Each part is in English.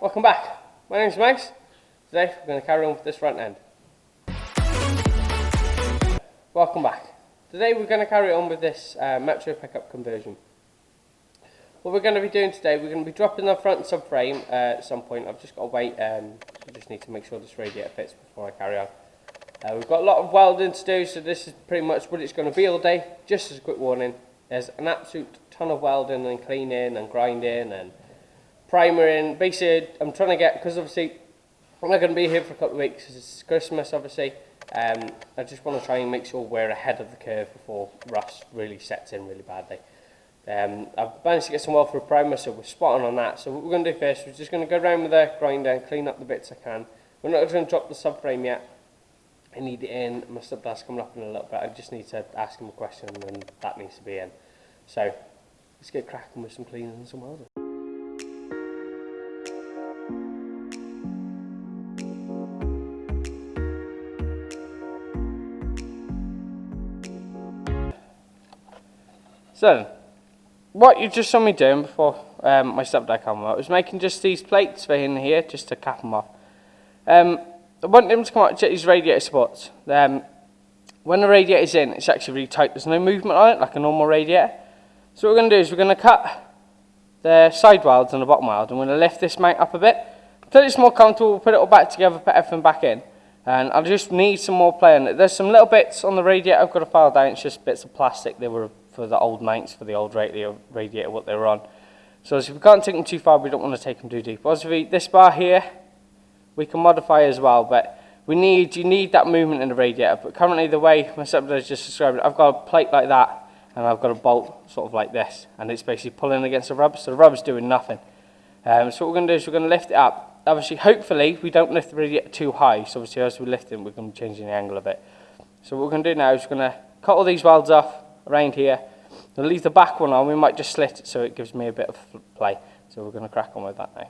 welcome back. My name's Max. Today we're going to carry on with this front end. Welcome back. Today we're going to carry on with this metro pickup conversion. What we're going to be doing today, we're going to be dropping the front subframe at some point. I've just got to wait, I just need to make sure this radiator fits before I carry on. We've got a lot of welding to do, so this is pretty much what it's going to be all day. Just as a quick warning, there's an absolute ton of welding and cleaning and grinding and primering. Basically, I'm trying to get, because obviously I'm not going to be here for a couple of weeks because it's Christmas obviously. I just want to try and make sure we're ahead of the curve before rust really sets in really badly. I've managed to get some weld through primer, so we're spot on that. So what we're going to do first, we're just going to go around with the grinder and clean up the bits I can. We're not going to drop the subframe yet. I need it in. My stepdad's coming up in a little bit. I just need to ask him a question and that needs to be in. So let's get cracking with some cleaning and some welding. So, what you just saw me doing before my stepdad came out was making just these plates for in here, just to cap them off. I want them to come out and check these radiator spots. When the radiator's in, it's actually really tight. There's no movement on it, like a normal radiator. So what we're going to do is we're going to cut the side welds and the bottom weld, and we're going to lift this mount up a bit. Until it's more comfortable, we'll put it all back together, put everything back in. And I'll just need some more play on it. There's some little bits on the radiator I've got to file down. It's just bits of plastic. They were for the old mounts, for the old radiator, what they were on. So if we can't take them too far, we don't want to take them too deep. Obviously, this bar here, we can modify as well, but you need that movement in the radiator. But currently, the way my stepdad has just described it, I've got a plate like that, and I've got a bolt sort of like this, and it's basically pulling against the rubber, so the rubber's doing nothing. So what we're going to do is we're going to lift it up. Obviously, hopefully, we don't lift the radiator too high, so obviously as we lift it, we're going to be changing the angle a bit. So what we're going to do now is we're going to cut all these welds off around here. We'll leave the back one on, we might just slit it so it gives me a bit of play. So we're going to crack on with that now.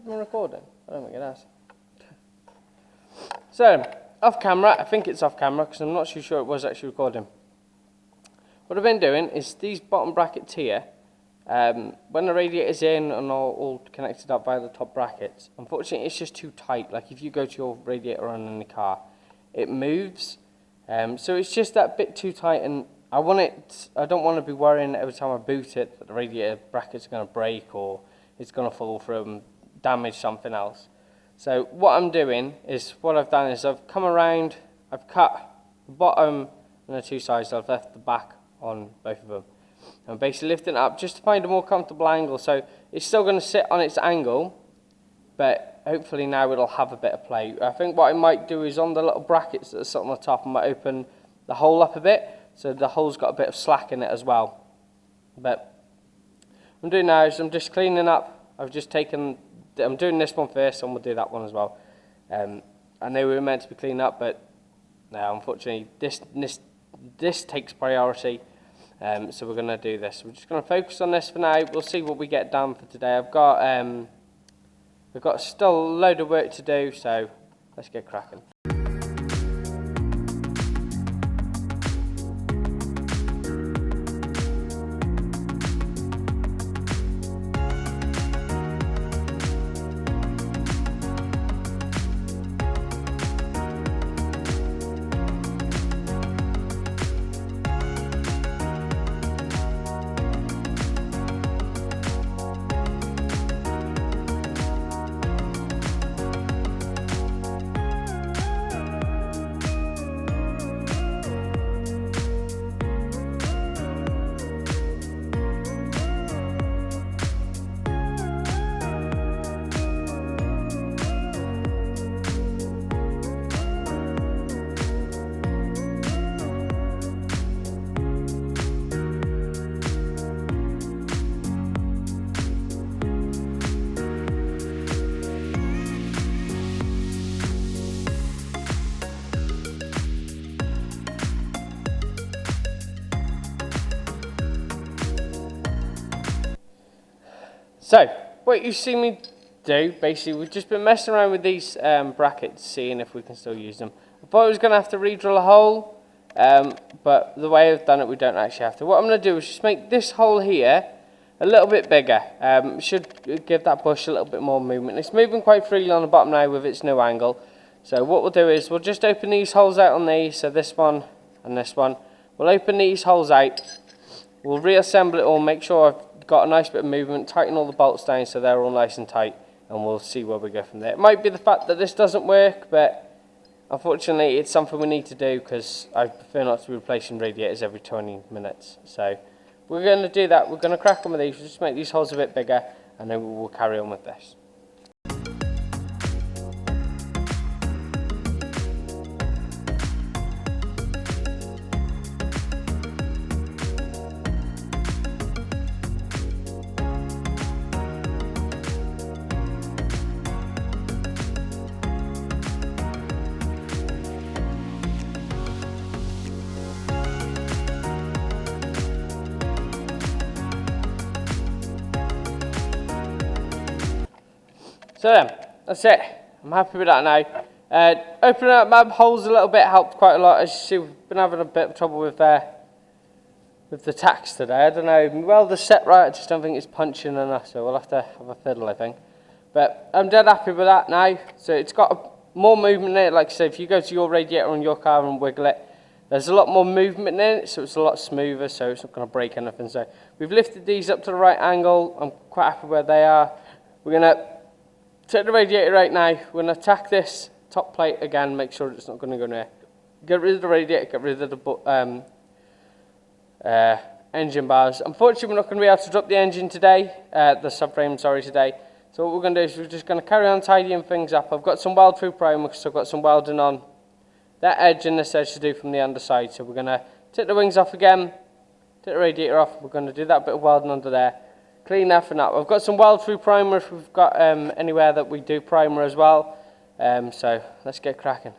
I'm recording? I don't think it has. So, off camera, I think it's off camera because I'm not too sure it was actually recording. What I've been doing is these bottom brackets here, when the radiator's in and all connected up by the top brackets, unfortunately it's just too tight. Like if you go to your radiator on in the car, it moves. So it's just that bit too tight, and I don't want to be worrying every time I boot it that the radiator brackets are going to break or it's going to fall through and damage something else. So what I'm doing is, what I've done is I've come around, I've cut the bottom and the two sides, I've left the back on both of them. I'm basically lifting it up just to find a more comfortable angle. So it's still going to sit on its angle, but hopefully now it'll have a bit of play. I think what I might do is on the little brackets that are sitting on the top, I might open the hole up a bit, so the hole's got a bit of slack in it as well. But what I'm doing now is I'm just cleaning up. I'm doing this one first, and we'll do that one as well. I know we were meant to be cleaning up, but no, unfortunately, this takes priority. So we're going to do this. We're just going to focus on this for now. We'll see what we get done for today. We've got still a load of work to do, so let's get cracking. So, what you see me do, basically, we've just been messing around with these brackets, seeing if we can still use them. I thought I was going to have to re-drill a hole, but the way I've done it, we don't actually have to. What I'm going to do is just make this hole here a little bit bigger. Should give that bush a little bit more movement. It's moving quite freely on the bottom now with its new angle. So what we'll do is we'll just open these holes out on these, so this one and this one. We'll open these holes out, we'll reassemble it all, make sure I've got a nice bit of movement, tighten all the bolts down so they're all nice and tight, and we'll see where we go from there. It might be the fact that this doesn't work, but unfortunately it's something we need to do because I prefer not to be replacing radiators every 20 minutes. So we're going to do that. We're going to crack on with these, we'll just make these holes a bit bigger, and then we'll carry on with this. So then, that's it. I'm happy with that now. Opening up my holes a little bit helped quite a lot. As you see, we've been having a bit of trouble with the tacks today. I don't know, my welder's set right, I just don't think it's punching enough, so we'll have to have a fiddle, I think. But I'm dead happy with that now. So it's got more movement in it. Like I said, if you go to your radiator on your car and wiggle it, there's a lot more movement in it, so it's a lot smoother, so it's not going to break anything. So we've lifted these up to the right angle. I'm quite happy where they are. We're going to take the radiator out now. We're going to attack this top plate again, make sure it's not going to go near. Get rid of the radiator, get rid of the engine bars. Unfortunately, we're not going to be able to drop the engine today, the subframe, sorry, today. So what we're going to do is we're just going to carry on tidying things up. I've got some weld through primer, so I've got some welding on that edge and this edge to do from the underside. So we're going to take the wings off again, take the radiator off. We're going to do that bit of welding under there. Clean that for now. I've got some weld through primer if we've got anywhere that we do primer as well. So let's get cracking.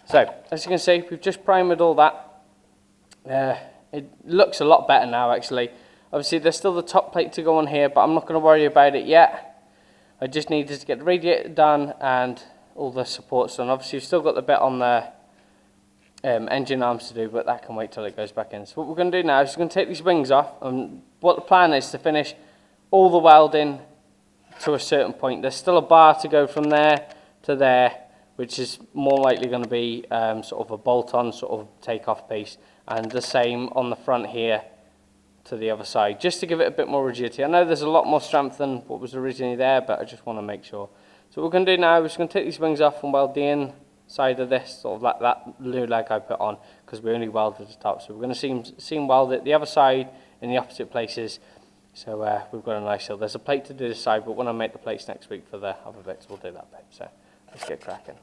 So, as you can see, we've just primered all that. It looks a lot better now, actually. Obviously, there's still the top plate to go on here, but I'm not going to worry about it yet. I just needed to get the radiator done and all the supports done. Obviously, you've still got the bit on the engine arms to do, but that can wait till it goes back in. So what we're going to do now is we're going to take these wings off, and what the plan is to finish all the welding to a certain point. There's still a bar to go from there to there, which is more likely going to be sort of a bolt-on sort of take-off piece, and the same on the front here to the other side, just to give it a bit more rigidity. I know there's a lot more strength than what was originally there, but I just want to make sure. So what we're going to do now, we're just going to take these wings off and weld the inside of this, sort of like that new leg I put on, because we only welded the top. So we're going to seam weld it the other side in the opposite places. So we've got a nice hill. There's a plate to do this side, but when I make the plates next week for the other bits, we'll do that bit. So let's get cracking.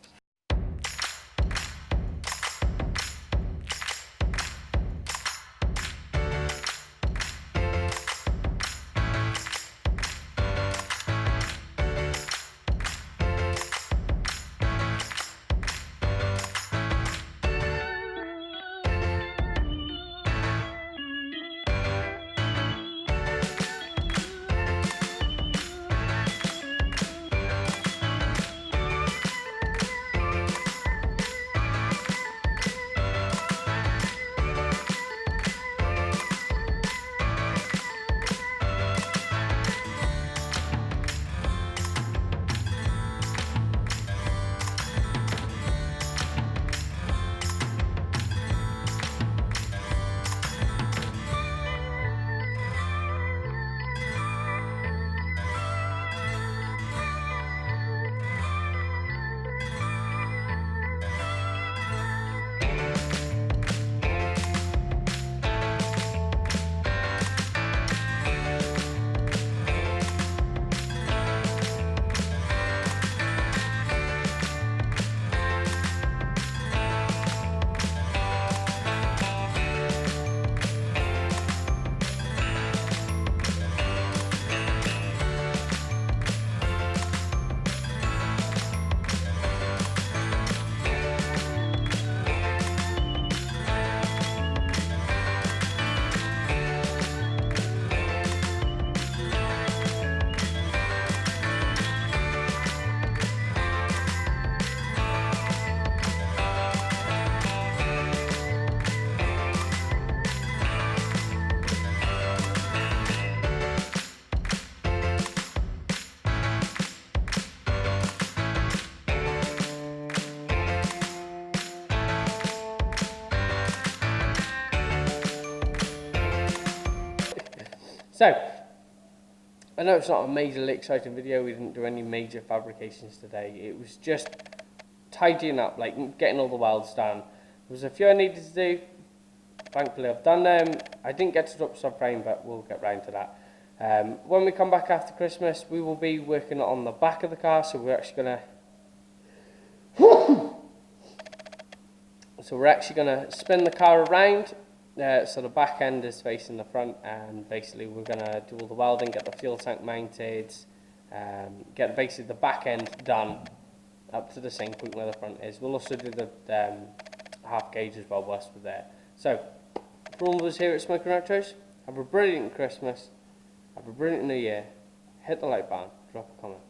So, I know it's not a majorly exciting video, we didn't do any major fabrications today, it was just tidying up, like getting all the welds done. There was a few I needed to do, thankfully I've done them. I didn't get to drop subframe, but we'll get round to that. When we come back after Christmas, we will be working on the back of the car, so we're actually going to spin the car around. So the back end is facing the front, and basically we're going to do all the welding, get the fuel tank mounted, get basically the back end done up to the same point where the front is. We'll also do the half gauge as well whilst we're there. So for all of us here at Smoking Retros, have a brilliant Christmas, have a brilliant New Year, hit the like button, drop a comment.